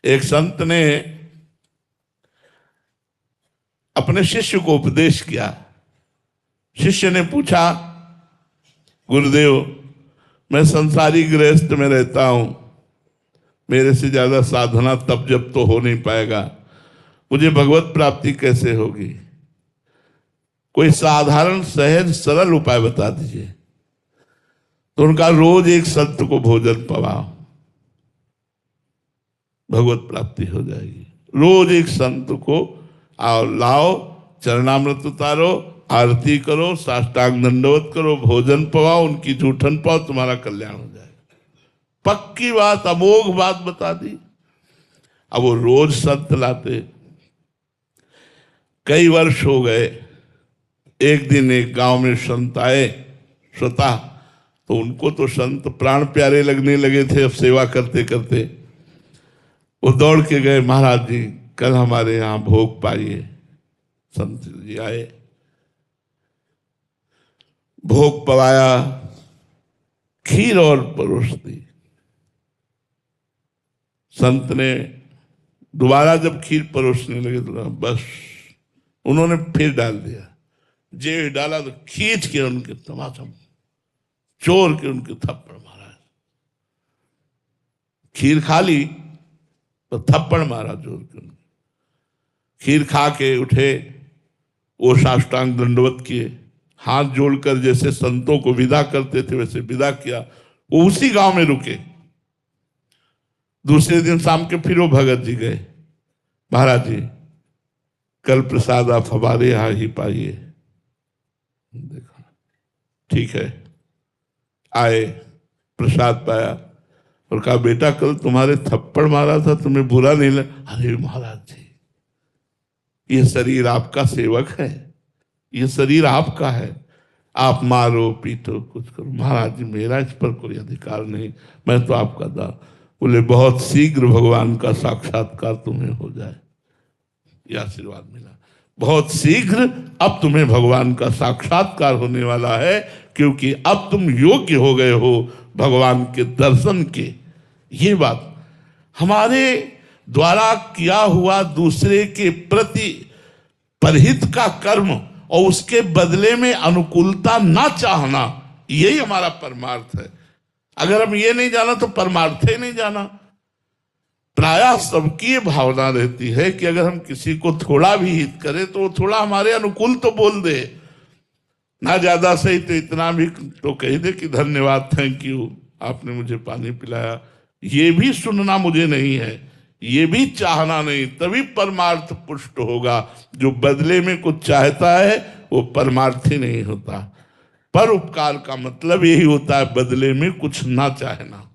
एक संत ने अपने शिष्य को उपदेश किया। शिष्य ने पूछा, गुरुदेव मैं संसारी गृहस्थ में रहता हूं, मेरे से ज्यादा साधना तप जप तो हो नहीं पाएगा, मुझे भगवत प्राप्ति कैसे होगी? कोई साधारण सहज सरल उपाय बता दीजिए। तो उनका रोज एक संत को भोजन पवाओ, भगवत प्राप्ति हो जाएगी। रोज एक संत को आओ लाओ, चरणामृत उतारो, आरती करो, साष्टांग दंडवत करो, भोजन पवाओ, उनकी जूठन पाओ, तुम्हारा कल्याण हो जाएगा। पक्की बात, अमोघ बात बता दी। अब वो रोज संत लाते। कई वर्ष हो गए। एक दिन एक गांव में संत आए स्वतः, तो उनको तो संत प्राण प्यारे लगने लगे थे। अब सेवा करते करते वो दौड़ के गए, महाराज जी कल हमारे यहाँ भोग पाइए। संत जी आए, भोग पवाया, खीर और परोस दी। संत ने दोबारा जब खीर परोसने लगे तो बस उन्होंने फिर डाल दिया। जे डाला तो खींच के उनके तमाचा चोर के उनके थप्पड़ मारा। खीर खा ली तो थप्पड़ मारा जोर के। खीर खा के उठे, वो साष्टांग दंडवत किए, हाथ जोड़कर जैसे संतों को विदा करते थे वैसे विदा किया। वो उसी गांव में रुके। दूसरे दिन शाम के फिर वो भगत जी गए, महाराज जी कल प्रसाद आप हमारे यहां ही पाइए। देखा ठीक है, आए, प्रसाद पाया और कहा बेटा कल तुम्हारे थप्पड़ मारा था, तुम्हें बुरा नहीं लगा? अरे महाराज जी ये शरीर आपका सेवक है, ये शरीर आपका है, आप मारो पीटो कुछ करो। महाराज जी मेरा इस पर कोई अधिकार नहीं, मैं तो आपका दास। बोले बहुत शीघ्र भगवान का साक्षात्कार तुम्हें हो जाए। यह आशीर्वाद मिला, बहुत शीघ्र अब तुम्हें भगवान का साक्षात्कार होने वाला है, क्योंकि अब तुम योग्य हो गए हो भगवान के दर्शन के। ये बात हमारे द्वारा किया हुआ दूसरे के प्रति परहित का कर्म और उसके बदले में अनुकूलता ना चाहना, यही हमारा परमार्थ है। अगर हम ये नहीं जाना तो परमार्थ ही नहीं जाना। प्रायः सबकी ये भावना रहती है कि अगर हम किसी को थोड़ा भी हित करें तो वो थोड़ा हमारे अनुकूल तो बोल दे, ना ज्यादा सही तो इतना भी तो कह दे कि धन्यवाद, थैंक यू, आपने मुझे पानी पिलाया। ये भी सुनना मुझे नहीं है, ये भी चाहना नहीं, तभी परमार्थ पुष्ट होगा। जो बदले में कुछ चाहता है वो परमार्थी नहीं होता। पर उपकार का मतलब यही होता है बदले में कुछ ना चाहना।